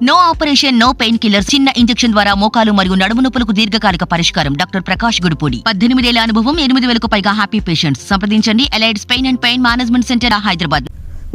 No operation, no painkiller. చిన్న injection ద్వారా మోకాలు మరియు నడుము నొప్పులకు దీర్ఘకాలిక పరిష్కారం. డాక్టర్ ప్రకాష్ గుడిపూడి. 18 ఏళ్ల అనుభవం, 8,000కు పైగా హ్యాపీ పేషెంట్స్. సంప్రదించండి. Allied's pain and pain management centre, Hyderabad.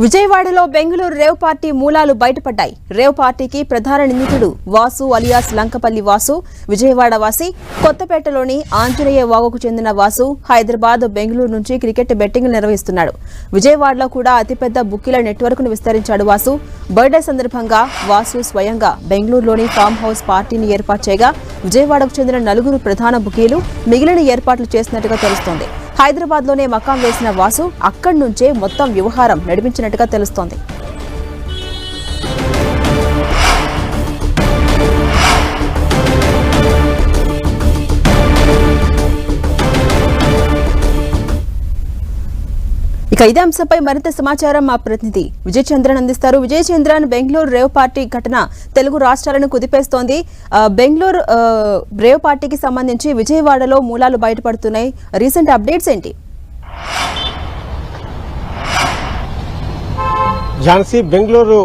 విజయవాడలో బెంగళూరు రేవ్ పార్టీ మూలాలు బయటపడ్డాయి. రేవ్ పార్టీకి ప్రధాన నిందితుడు వాసు అలియాస్ లంకపల్లి వాసు విజయవాడ వాసి. కొత్తపేటలోని ఆంజనేయ వాగుకు చెందిన వాసు హైదరాబాద్, బెంగళూరు నుంచి క్రికెట్ బెట్టింగ్ నిర్వహిస్తున్నాడు. విజయవాడలో కూడా అతిపెద్ద బుక్కీల నెట్వర్క్ ను విస్తరించాడు వాసు. బర్త్డే సందర్భంగా వాసు స్వయంగా బెంగళూరులోని ఫామ్ హౌస్ పార్టీని ఏర్పాటు చేయగా విజయవాడకు చెందిన 4 ప్రధాన బుకీలు మిగిలిన ఏర్పాట్లు చేసినట్టుగా తెలుస్తోంది. హైదరాబాద్ లోనే మకాం వేసిన వాసు అక్కడి నుంచే మొత్తం వ్యవహారం నడిపించినట్టుగా తెలుస్తోంది. ఇక ఇదే అంశంపై మరింత సమాచారం మా ప్రతినిధి విజయ్ చంద్రన్ అందిస్తారు. విజయ్ చంద్రన్, బెంగళూరు రేవ్ పార్టీ ఘటన తెలుగు రాష్ట్రాలను కుదిపేస్తోంది. బెంగళూరు రేవ్ పార్టీకి సంబంధించి విజయవాడలో మూలాలు బయటపడుతున్నాయి. రీసెంట్ అప్డేట్స్ ఏంటి? ఝాన్సీ, బెంగళూరు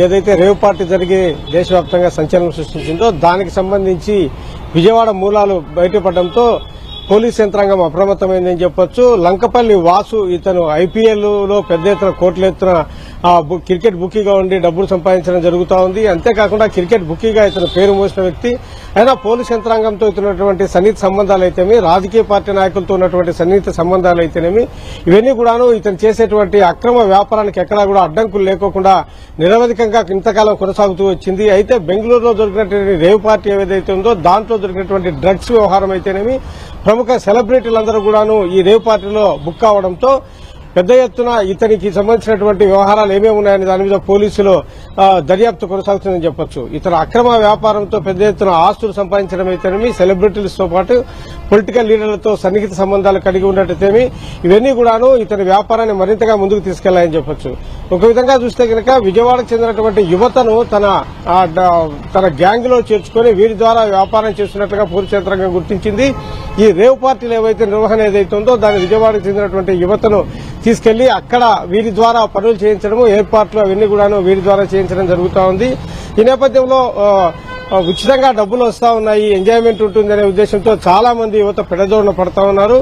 ఏదైతే రేవ్ పార్టీ జరిగి దేశవ్యాప్తంగా సంచలనం సృష్టించిందో దానికి సంబంధించి విజయవాడ మూలాలు బయటపడడంతో పోలీస్ యంత్రాంగం అప్రమత్తమైందని చెప్పొచ్చు. లంకపల్లి వాసు ఇతను ఐపీఎల్ లో పెద్ద ఎత్తున కోట్ల ఎత్తున క్రికెట్ బుకీగా ఉండి డబ్బులు సంపాదించడం జరుగుతూ ఉంది. అంతేకాకుండా క్రికెట్ బుకీగా ఇతను పేరు మోసిన వ్యక్తి. అయినా పోలీస్ యంత్రాంగంతో ఇస్తున్నటువంటి సన్నిహిత సంబంధాలు అయితేనేమి, రాజకీయ పార్టీ నాయకులతో ఉన్నటువంటి సన్నిహిత సంబంధాలు అయితేనేమి, ఇవన్నీ కూడాను ఇతను చేసేటువంటి అక్రమ వ్యాపారానికి ఎక్కడా కూడా అడ్డంకులు లేకోకుండా నిరవధికంగా ఇంతకాలం కొనసాగుతూ వచ్చింది. అయితే బెంగళూరులో దొరికినటువంటి రేవ్ పార్టీ ఏదైతే ఉందో దాంట్లో దొరికినటువంటి డ్రగ్స్ వ్యవహారం అయితేనేమి, ప్రముఖ సెలబ్రిటీలందరూ కూడాను ఈ రేవ్ పార్టీలో బుక్ కావడంతో పెద్ద ఎత్తున ఇతనికి సంబంధించినటువంటి వ్యవహారాలు ఏమేమి ఉన్నాయని దాని మీద పోలీసులు దర్యాప్తు కొనసాగుతుందని చెప్పొచ్చు. ఇతర అక్రమ వ్యాపారంతో పెద్ద ఎత్తున ఆస్తులు సంపాదించడం అయితేనేమి, సెలబ్రిటీలతో పాటు పొలిటికల్ లీడర్లతో సన్నిహిత సంబంధాలు కలిగి ఉన్నట్టయితేమి, ఇవన్నీ కూడాను ఇతని వ్యాపారాన్ని మరింతగా ముందుకు తీసుకెళ్లాయని చెప్పొచ్చు. ఒక విధంగా చూస్తే కనుక విజయవాడకు చెందినటువంటి యువతను తన గ్యాంగ్ లో చేర్చుకుని వీరి ద్వారా వ్యాపారం చేస్తున్నట్లుగా పోలీసు యంత్రాంగం గుర్తించింది. ఈ రేవ్ పార్టీలు ఏవైతే నిర్వహణ ఏదైతే ఉందో దాన్ని విజయవాడకు చెందినటువంటి యువతను తీసుకెళ్లి అక్కడ వీరి ద్వారా పనులు చేయించడము, ఏర్పాట్లు అవన్నీ కూడాను వీరి ద్వారా చేయించడం జరుగుతూ ఉంది. ఈ నేపథ్యంలో ఉచితంగా డబ్బులు వస్తా ఉన్నాయి, ఎంజాయ్మెంట్ ఉంటుందనే ఉద్దేశంతో చాలా మంది యువత పెడదోడున పడతా ఉన్నారు.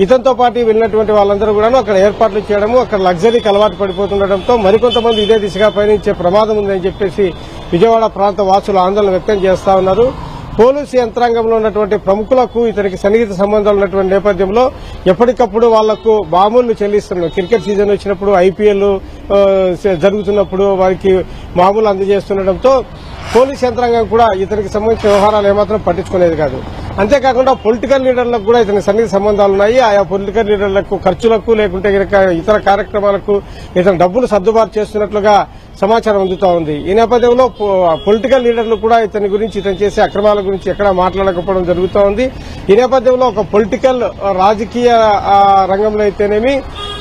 ఇతనితో పాటు వెళ్ళినటువంటి వాళ్ళందరూ కూడాను అక్కడ ఏర్పాట్లు చేయడము, అక్కడ లగ్జరీకి అలవాటు పడిపోతుండటంతో మరికొంతమంది ఇదే దిశగా పయనించే ప్రమాదం ఉందని చెప్పేసి విజయవాడ ప్రాంత వాసులు ఆందోళన వ్యక్తం చేస్తా ఉన్నారు. పోలీసు యంత్రాంగంలో ఉన్నటువంటి ప్రముఖులకు ఇతనికి సన్నిహిత సంబంధాలు ఉన్నటువంటి నేపథ్యంలో ఎప్పటికప్పుడు వాళ్లకు మామూలు చెల్లిస్తున్నారు. క్రికెట్ సీజన్ వచ్చినప్పుడు, ఐపీఎల్ జరుగుతున్నప్పుడు వారికి మామూలు అందజేస్తుండటంతో పోలీసు యంత్రాంగం కూడా ఇతనికి సంబంధించిన వ్యవహారాలు ఏమాత్రం పట్టించుకునేది కాదు. అంతేకాకుండా పొలిటికల్ లీడర్లకు కూడా ఇతనికి సన్నిహిత సంబంధాలు ఉన్నాయి. ఆయా పొలిటికల్ లీడర్లకు ఖర్చులకు లేకుంటే ఇతర కార్యక్రమాలకు ఇతను డబ్బులు సర్దుబాటు చేస్తున్నట్లుగా సమాచారం అందుతా ఉంది. ఈ నేపథ్యంలో పొలిటికల్ లీడర్లు కూడా ఇతని గురించి, ఇతను చేసే అక్రమాల గురించి ఎక్కడా మాట్లాడకపోవడం జరుగుతూ ఉంది. ఈ నేపథ్యంలో ఒక పొలిటికల్ రాజకీయ రంగంలో అయితేనేమి,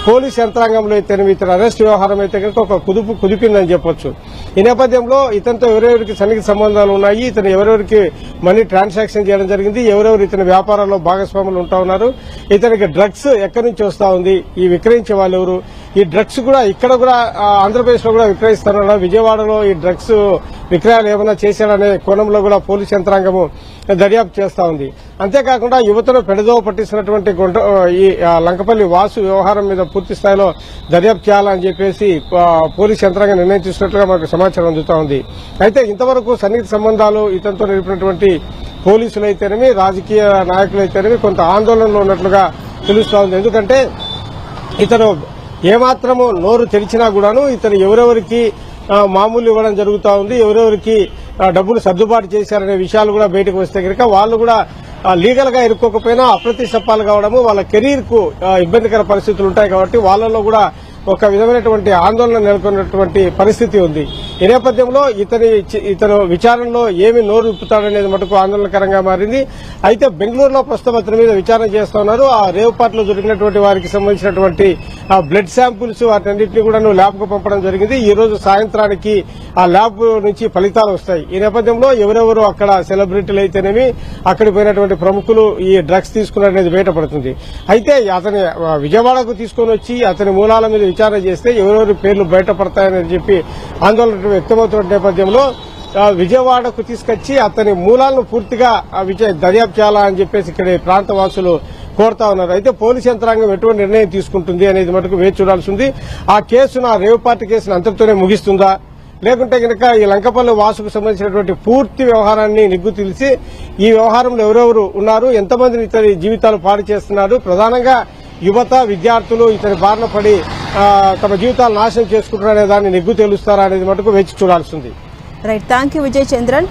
పోలీస్ యంత్రాంగంలో అయితేనేమి ఇతని అరెస్ట్ వ్యవహారం అయితే కనుక ఒక కుదిపిందని చెప్పొచ్చు. ఈ నేపథ్యంలో ఇతనితో ఎవరెవరికి సన్నిహిత సంబంధాలు ఉన్నాయి, ఇతను ఎవరెవరికి మనీ ట్రాన్సాక్షన్ చేయడం జరిగింది, ఎవరెవరు ఇతని వ్యాపారాల్లో భాగస్వాములు ఉంటా ఉన్నారు, ఇతనికి డ్రగ్స్ ఎక్కడి నుంచి వస్తా ఉంది, ఈ విక్రయించే వాళ్ళు ఎవరు, ఈ డ్రగ్స్ కూడా ఇక్కడ కూడా ఆంధ్రప్రదేశ్ లో కూడా విక్రయిస్తున్నారు, విజయవాడలో ఈ డ్రగ్స్ విక్రయాలు ఏమైనా చేశాడనే కోణంలో కూడా పోలీసు యంత్రాంగము దర్యాప్తు చేస్తా ఉంది. అంతేకాకుండా యువతను పెడదోవ పట్టిస్తున్నటువంటి ఈ లంకపల్లి వాసు వ్యవహారం మీద పూర్తి స్థాయిలో దర్యాప్తు చేయాలని చెప్పేసి పోలీసు యంత్రాంగం నిర్ణయం తీసుకున్నట్లుగా మనకు సమాచారం అందుతా ఉంది. అయితే ఇంతవరకు సన్నిహిత సంబంధాలు ఇతనితో నిలిపినటువంటి పోలీసులు అయితేనేమి, రాజకీయ నాయకులు అయితేనేమి కొంత ఆందోళనలో ఉన్నట్లుగా తెలుస్తా ఉంది. ఎందుకంటే ఇతను ఏమాత్రము నోరు తెరిచినా కూడాను ఇతను ఎవరెవరికి మామూలు ఇవ్వడం జరుగుతూ ఉంది, ఎవరెవరికి డబ్బులు సర్దుబాటు చేశారనే విషయాలు కూడా బయటకు వస్తే కనుక వాళ్ళు కూడా లీగల్ గా ఇరుక్కోకపోయినా అప్రతిష్టపాలు కావడము, వాళ్ళ కెరీర్ కు ఇబ్బందికర పరిస్థితులు ఉంటాయి కాబట్టి వాళ్ళలో కూడా ఒక విధమైనటువంటి ఆందోళన నెలకొన్నటువంటి పరిస్థితి ఉంది. ఈ నేపథ్యంలో ఇతను విచారణలో ఏమి నోరు విప్పుతాడనేది మటుకు ఆందోళనకరంగా మారింది. అయితే బెంగళూరులో ప్రస్తుతం అతని మీద విచారణ చేస్తా ఉన్నారు. ఆ రేవ్ పార్టీలో దొరికినటువంటి వారికి సంబంధించినటువంటి బ్లడ్ శాంపుల్స్ వాటన్నింటినీ కూడా ల్యాబ్ కు పంపడం జరిగింది. ఈ రోజు సాయంత్రానికి ఆ ల్యాబ్ నుంచి ఫలితాలు వస్తాయి. ఈ నేపథ్యంలో ఎవరెవరు అక్కడ సెలబ్రిటీలు అయితేనేమి, అక్కడికి పోయినటువంటి ప్రముఖులు ఈ డ్రగ్స్ తీసుకున్నారనేది బయటపడుతుంది. అయితే అతని విజయవాడకు తీసుకుని వచ్చి అతని మూలాల మీద విచారణ చేస్తే ఎవరెవరి పేర్లు బయటపడతాయని చెప్పి ఆందోళన వ్యక్తమవుతున్న నేపథ్యంలో విజయవాడకు తీసుకొచ్చి అతని మూలాలను పూర్తిగా దర్యాప్తు చేయాలని చెప్పేసి ఇక్కడ ప్రాంత వాసులు కోరుతా ఉన్నారు. అయితే పోలీసు యంత్రాంగం ఎటువంటి నిర్ణయం తీసుకుంటుంది అనేది మటుకు వేచి చూడాల్సి ఉంది. ఆ కేసును, ఆ రేవ్ పార్టీ కేసును అంతటితోనే ముగిస్తుందా, లేకుంటే కనుక ఈ లంకపల్లి వాసుకు సంబంధించినటువంటి పూర్తి వ్యవహారాన్ని నిగ్గు తెలిసి ఈ వ్యవహారంలో ఎవరెవరు ఉన్నారు, ఎంతమందిని ఇతని జీవితాలు పాడు చేస్తున్నారు, ప్రధానంగా యువత విద్యార్థులు ఇతని బారిన పడి తమ జీవితాలు నాశనం చేసుకుంటున్నారనే దాన్ని నిగ్గు తెలుస్తారా అనేది మటుకు వేచి చూడాల్సి ఉంది. Right, thank you Vijay Chandran.